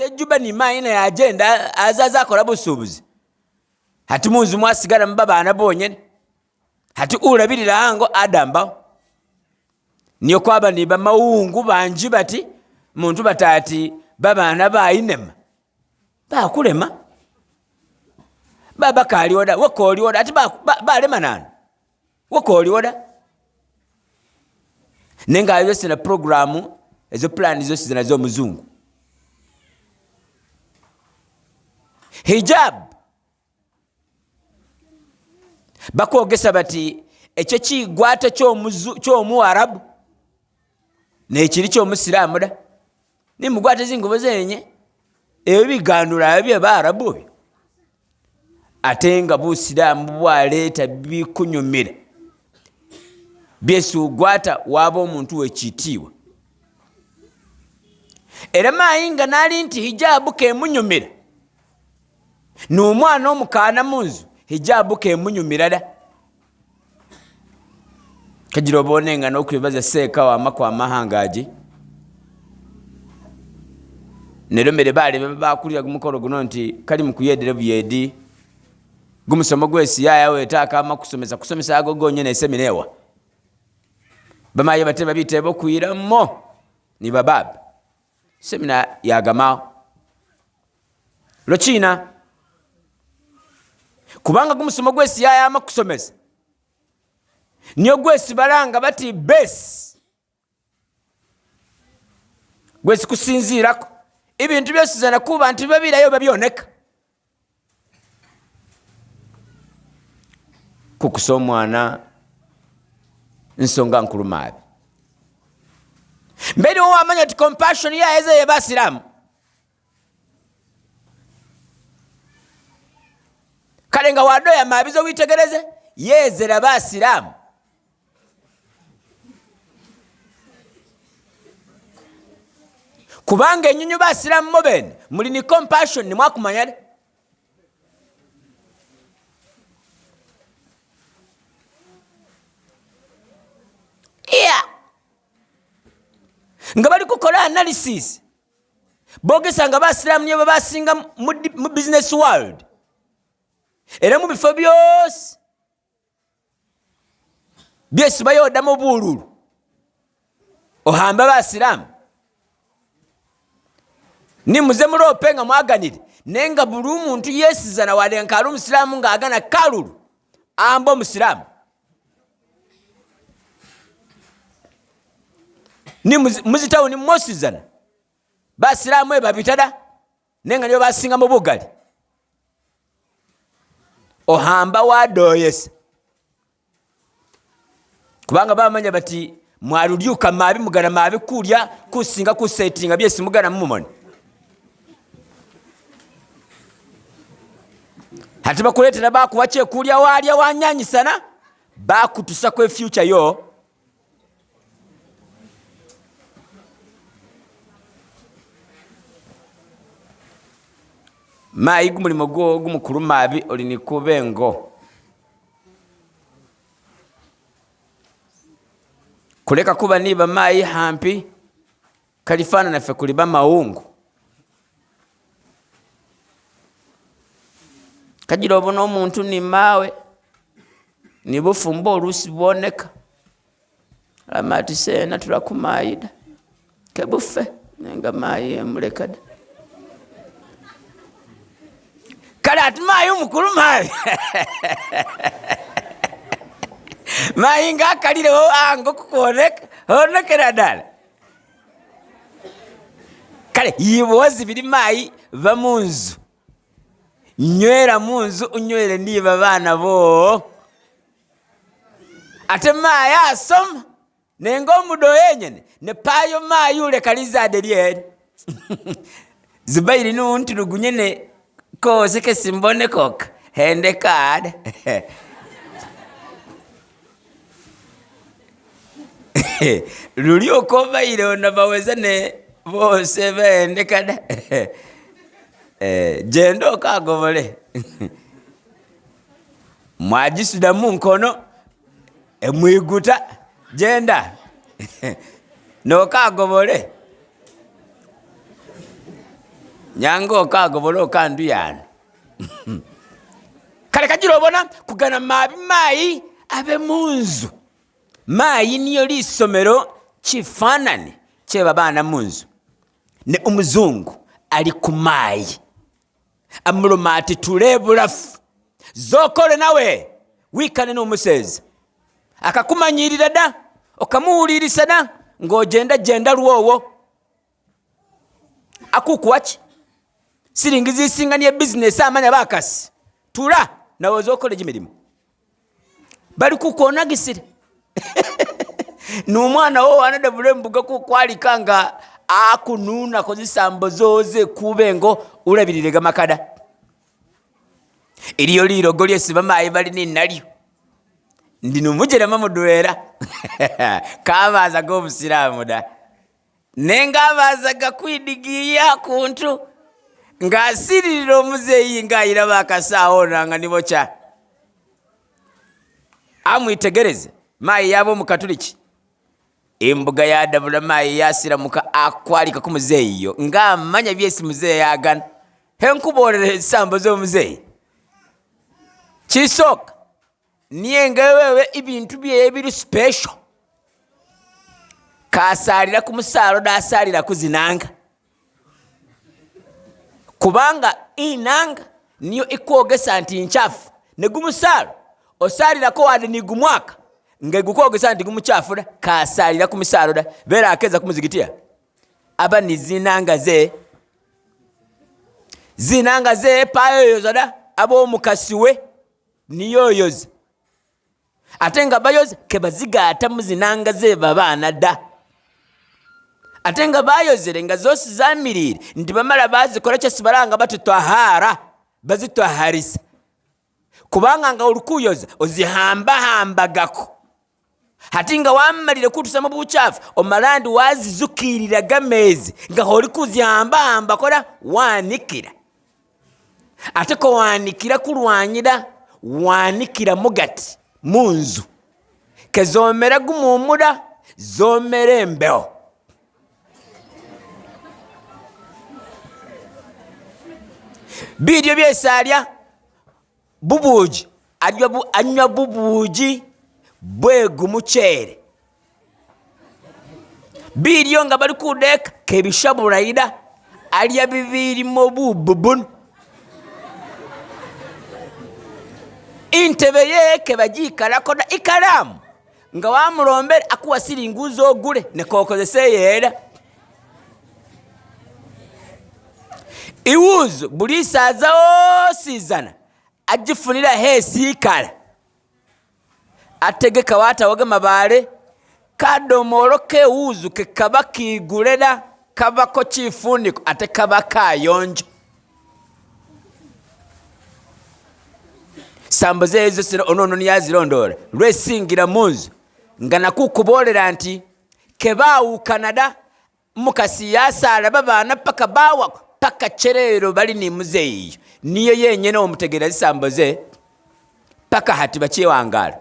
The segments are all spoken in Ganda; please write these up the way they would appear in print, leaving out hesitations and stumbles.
Sejuba ni maina ya agenda azaza akola busubuzi. Hati munzu mwasigala mubabana bonyene. Hati ulabirira hango adamba. Niyo kwaba ni bamawungu banji bati muntu batati babana bayinema. Bakulema. Baba kali oda wakoli oda ati balema nani. Wakoli oda. Nenga yose na programu ezo plan zose zinazo muzungu. Hijab bakogesa bati ekyo kigwata kyo mu Arabu ne kiri kyo musiramu da ni mugwata zingobo zenye ebigandula ebye Arabu atenga busiramu bwaleta bikunyumira byesu gwata wabo omuntu wekitiwa era mayinga nali nti hijabu ke munyumira n'omwana omukana munzu hijabu ke munyumira da kajiro bonenga n'okwibaza seeka wa makwa mahangaji neromere bale bakulira gumukoro guno nti kali mukuyedere buyedi gumusomo gwesi yaya wetaka akusomesa agogonye ne seminewa bamaye bateba bitebo kuira mo ni babab semina yagamao lochina kubanga gumusomo gwesi yaya amakusomesa niyo gwesi balanga bati base gwesi kusinzirako ibintu byose zana kuba nti babirayo babyoneka kukusomwana nsonga nkulumabi mbere wamanya ti compassion ya eze yebasiramu kalenga wadoya mabizo witegereze yezera basiramu kubanga enyunyu basiramu mobene muli ni compassion ni mwakumanyale nga bali kukola analysis bogesa nga basiramu nyo basinga mu business world era mu bifo byose byesi bayoda mu bululu ohamba basiramu ni muze mulope nga mwaganire nenga buli muntu yesizana walenka ali omusiramu nga agana kalulu ambo omusiramu ni muzitawo ni mosizana basiramu ebabitada nenga niyo basinga mu bugali ohamba wadoyesa kubanga bamanya bati mwalulyuka mabi mugana mabi kulya kusinga kusetinga byesi mugana mumone hati bakuletera bakuwache kulya walya wanyanyisana bakutusa kwe future yo mayi gumulimo gwo gumukuru mabi oli ni kubengo kuleka kuba niba mayi hampi kalifana nafe kuliba maungu kajira obona omuntu ni mawe ni bufumbo olusi boneka amati sena tulakumayida kebufe nenga mayi emulekada kale ati mayi omukulu mayi mayi nga akalirewo ango kukoneka onekera ddala kale yibozi biri mayi va munzu nywera munzu unywere niba bana bo ate mayi asoma nenga omudo yenyene ne payo mayi ule kalizade lyeri zubairi nunti lugunyene kose kesimbone koka hende kad lulio kova ile ona baweza ne bose bende kada jendo kagobole mwajisuda munkono emwiguta jenda no kagobole Nyango kagobola okanduyana. Kale kajira obona kugana mabi mayi abe munzu. Mayi niyo lisomero kifanani kyeba bana munzu. Ne umuzungu ali ku mayi. Amuloma ati tulebulafu. Zokole nawe wikane n'omusezi. Akakumanyirira da okamuwulirisa da ng'ogenda lwowo. Akukuwaki siringizi singani business amanya bakasi tula nawe zokole gimirimu bali kukonagisire n'umwana wo anada bulembuga kukwalika nga akununa kozisambo zoze kubengo ulabirirega makada iliyo lirogo lyesiba mayi bali ninalyo ndino mujera mamudwera kabaza go busiramu da nenga bazaga kwidigiya kuntu ngasiriro muzeyi ngayira bakasaho nanga nibocha amwitegereze mayi yabo mukatuliki imbuga yadabula mayi yasira muka akwalika ku muzeyi yo ngamanya byesi muzeyi yagana henkuborere sambo zo muzeyi kisoka niyenga wewe ibintu bye biri special kasalira ku musalo dasalira kuzinanga kubanga inanga niyo ikogesa nti nchafu negumusalo osalira ko wade ni gumwaka ngegukogesa nti gumuchafu da kasalira ku musalo da bera akeza kumuzigitia aba ni zinanga ze payoyoza da abo mukasiwe niyoyoza atenga bayoza kebaziga atamuzinanga ze babana da atenga bayozere nga zose zamirire ndi bamala bazikora cyo sibaranga batutwahara bazitwaharisa kubanga nga urukuyoza ozihamba-hambagako hatinga wamalire kutusama buchafu omalandi wazizukirira gamezi nga hori kuzihamba-hamba kora wanikira ateko wanikira kurwanyira wanikira mugati munzu kezomera gumumura zomere mbeo Bidio byesalya bubuji anywa bubuji bwegu muchere bidio nga bali kudeka kebishaburaida alya bibiri mo bububun intebe yeke bajikala koda ikaramu nga wamurombere akuwasiri nguzo ogule ne kokozese yera iwuzu buli saza osizana ajifunira hesikala ategeka wata waga mabale kadomoro ke uzu ke kabaki guleda kabako chifuniko ate kabaka yonjo samboze ezo sino onono niyazirondora lwesingira munzu ngana kukubolera nti kebawu Canada mukasi yasala babana paka bawa paka cherero bali ni muzeyi niyo yenyene omutegera zisamboze paka hati bachiye wangala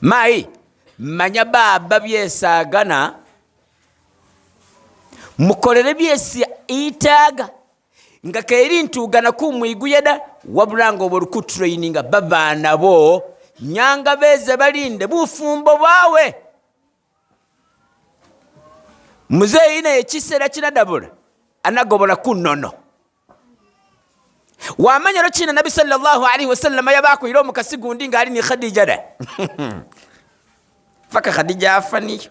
mai manya baba byesagana mukolere byesi itaga nga kairi ntugana kumwiguyeda wabulango boruku traininga babana bo nyanga beze balinde bufumbo bawe muzeyi na ekisera kinadabula anagobola kunono wamanya china nabi sallallahu alaihi wasallam yabako ilo mukasigundi ngali ni Khadija da faka Khadija afani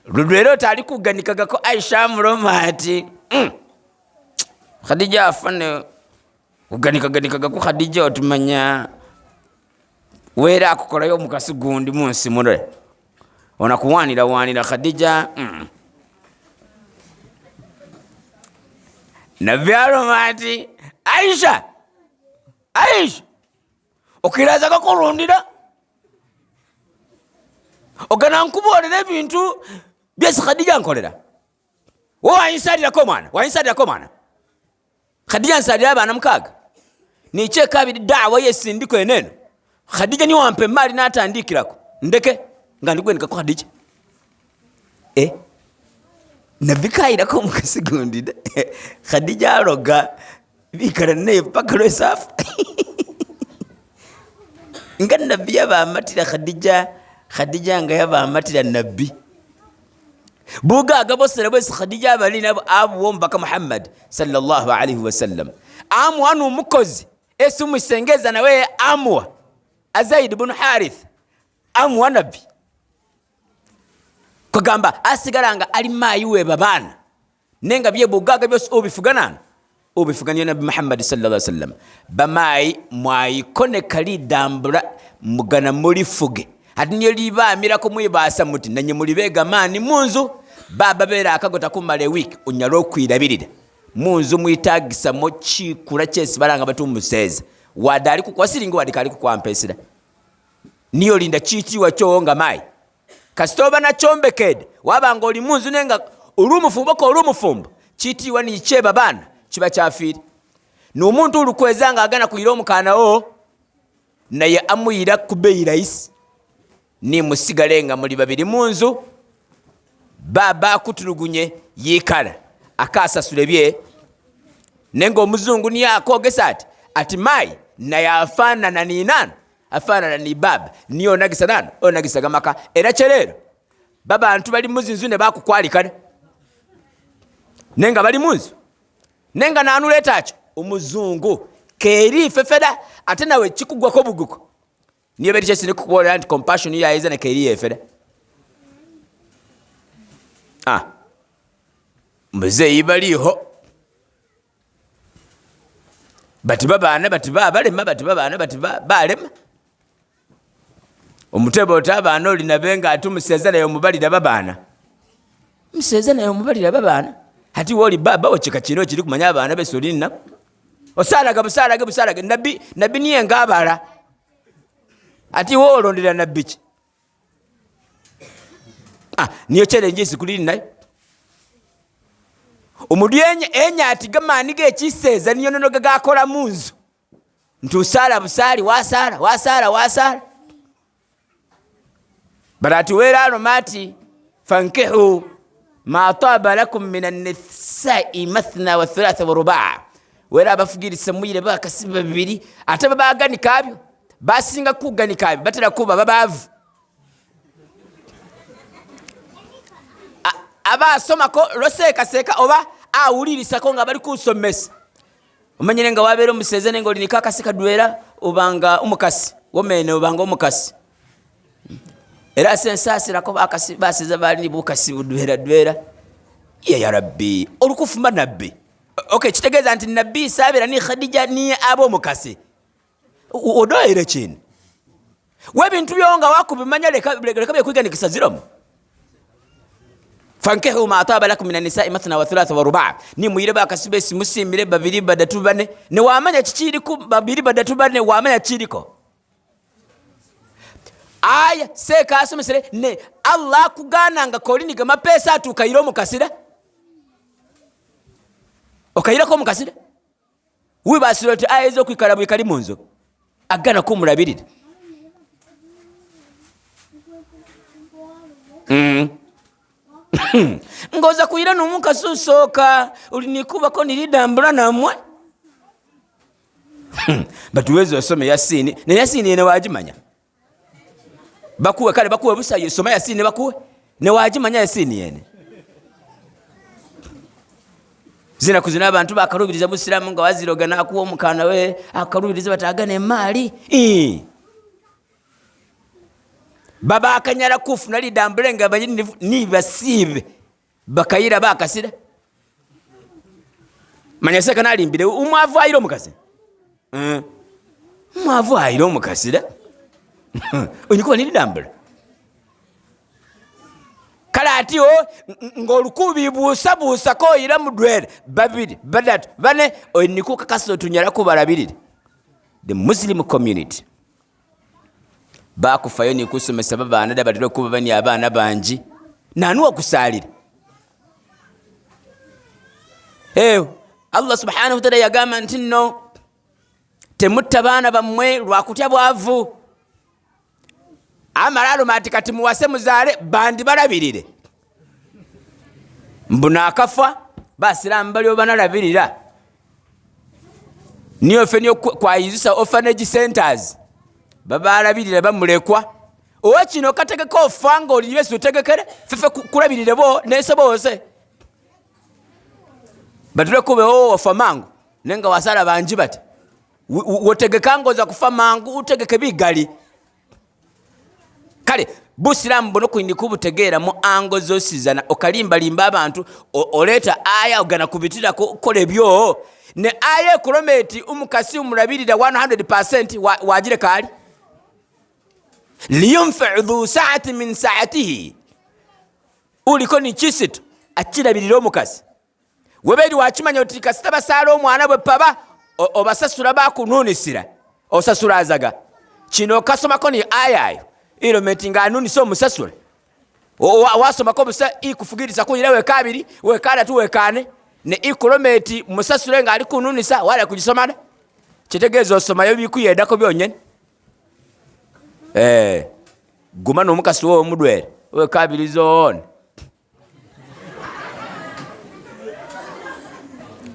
rudwero tali kuganikaga ko Aisha muromati Khadija afane uganikaga ko Khadija otumanya wera akokola yo mukasigundi munsi mure ona kuwanira Khadija na vyaro mati Aisha okiraza ko kurundira ogana nkubolera ebintu byesi Khadija nkolera wainsadira ko mwana Khadija nsadira abana mukaga niche kabiri dawa yesindiko eneno Khadija ni wampe mali natandikirako ndeke ngandigwenika ko Khadija nabbi kaayirako omukasi gundi Khadija aloga bikala naye paka lwesaafu nga nabbi yabaamatira Khadija nga yabaamatira nabbi bugaaga bosera bwesi Khadija abalina abo omubaka Muhammad sallallahu alaihi wasallam amuwa n'omukozi esimu isengeza nawe amuwa Zaid ibn Harith amuwa nabbi kugamba asigaranga ali mayi we babana nenga bye bugaaga byose obifugana nabbi Muhammad sallallahu alaihi wasallam bamayi mwayi kone kali dambula mugana muri fuge ati niyo libamira ko mwibasa muti nanye muri bega mani munzu baba bera akagota kumale week unyalo kwirabirira munzu mwitagisa mo chikura chesi baranga batumuseza wadali kukwasiringa wadikali kukwampesira niyo linda chitiwa choonga mai kasitoba na chombekede wabanga oli munzu nenga urumufumbo chitiwa ni cheba bana chiba chafiri n'omuntu ulukwezanga agana kuyira omukana o naye amuyira kubeira isi ni musigalenga muri babiri munzu baba kutulugunye yikala akasasule bye nengo omuzungu ni akogesa ati mai naye afanana ni nani afanana ni baba niyo nagisa nani onagisa gamaka era kyerero baba antu bali muzinzu ne bakukwalikana nenga bali munzu nenga nanuletacho omuzungu keri fefeda ate nawe kikugwa ko buguko niyo beri kyesine kukola anti compassion ya iza na keri yefeda muzeyi baliho bati babana bati balema bati babana bati balema omutebo otabana oli nabenga atumuseza nayo mubalira babana museza nayo mubalira babana hati woli baba ocheka kino kiri kumanya abana besolina osalaga busalaga nabi niye ngabala ati wolondera nabbi ki niyo challenge isikulini nayo omudyenye enya ati gamani gekiseza niyo nono gakola munzu ntusala busali wasala barati werano mati fankihu ma taba lakum minan nisa'i mathna wa thulatha wa ruba' wera bafugirisa muyire bakasiba bibiri ate babaganika abyo basinga kuganika abyo batera kuba babavu abasoma ko loseka oba awulirisa ko nga bali kusomesa omanyire nga wabera omuseze nenga oli nikakasika dwera obanga omukasi womene obanga omukasi era sensasira ko bakasi basiza bali bukasi dwera ya rabbi olukufumba nabbi okay kitegeza anti nabbi sabira ni Khadija ni abo mukasi odoire chini webintu byonga wakubimanya leka byekwiganikisa ziromo fankihu ma ataba lakum minan nisa'i mathna wa thulatha wa ruba' ni muyire bakasibe simusimire babiri badatu bane ne wamanya kikiri ku babiri badatu bane wamanya kiriko aya seka asomesere ne Allah kugananga kolini gama pesa atukayiro mukasira okayira ko mukasira wibasiroti aya ezo kwikarabu ikali munzo agana kumulabirira ngoza kuyira n'omukasusoka ulinikuba ko nilidambula namwe batuwezi osome Yasini ne Yasini ene wajimanya bakuwe kale bakuwe busaye soma Yasini bakuwe ne wajimanya Yasini ene zina kuzina abantu bakarubiriza musiramu nga waziroga nakuwa omukana we akarubiriza batagane mali baba akanyara kufu nali dambulenga banyini ni basibe bakayira bakasira manyase kanali mbire umwavu ayiro mukase umwavu ayiro mukasira onikuwa nili dambula kalati ngolukubi busa ko ira mudwere babiri badatu bane onikuka kaso tunyara kubalabirira the Muslim community bakufayo ni kusomesa babana dabadiro kuba bani abana banji nanuwa kusalira Allah subhanahu wa ta'ala yagamba ntino temutabana bamwe lwakutya bwavu amalalo matikati muwase muzale bandi balabirire mbuna akafa basiramu bali obanalabirira niyo fe niyo kwayizisa orphanage centers babalabirira bamulekwa owa kino kategeka ofanga oli Yesu otegekere fefe kulabirire bo nesebose batule kube ofa mangu nenga wasala banji bati wotegeka ngoza kufa mangu utegeke bigali kale busiramu bono kwindi kubutegeera mu ango zosizana okalimbalimba abantu oleta aya ogana kubitira kola ebyo ne aya ekulometi umukasi umulabirira 100% wajire kali liyunfa'u dhu sa'ati min sa'atihi uliko ni kisito akirabirira omukasi weberi wakimanya oti kasita basala omwana bwe paba obasasula bakununisira osasula azaga kino kasomako ni ayayo ilometi nga anunisa omusasula wasomako busa ikufugiriza kuyira wekabiri wekadatu wekane ne ikulometi musasule nga ali kununisa wala kujisomana kitegeeza osomayo bikuyedako byonyene guma n'omukasi wo omudwere wekabiri zoona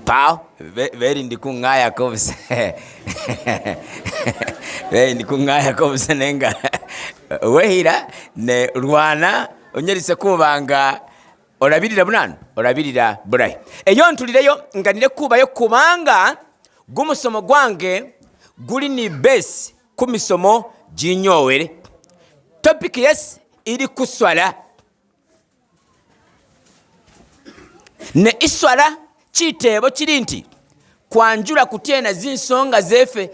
pao veri ndikung'ayako busa veri ndikung'ayako busa nenga wehira ne lwana onyerise kubanga olabirira bunano olabirira burayi eyo ntulireyo nga nire kubayo kubanga gumusomo gwange guli ni base ku misomo ginyowere topic yes iri kuswala ne iswala kitebo kiri nti kwanjula kutyena zinsonga zefe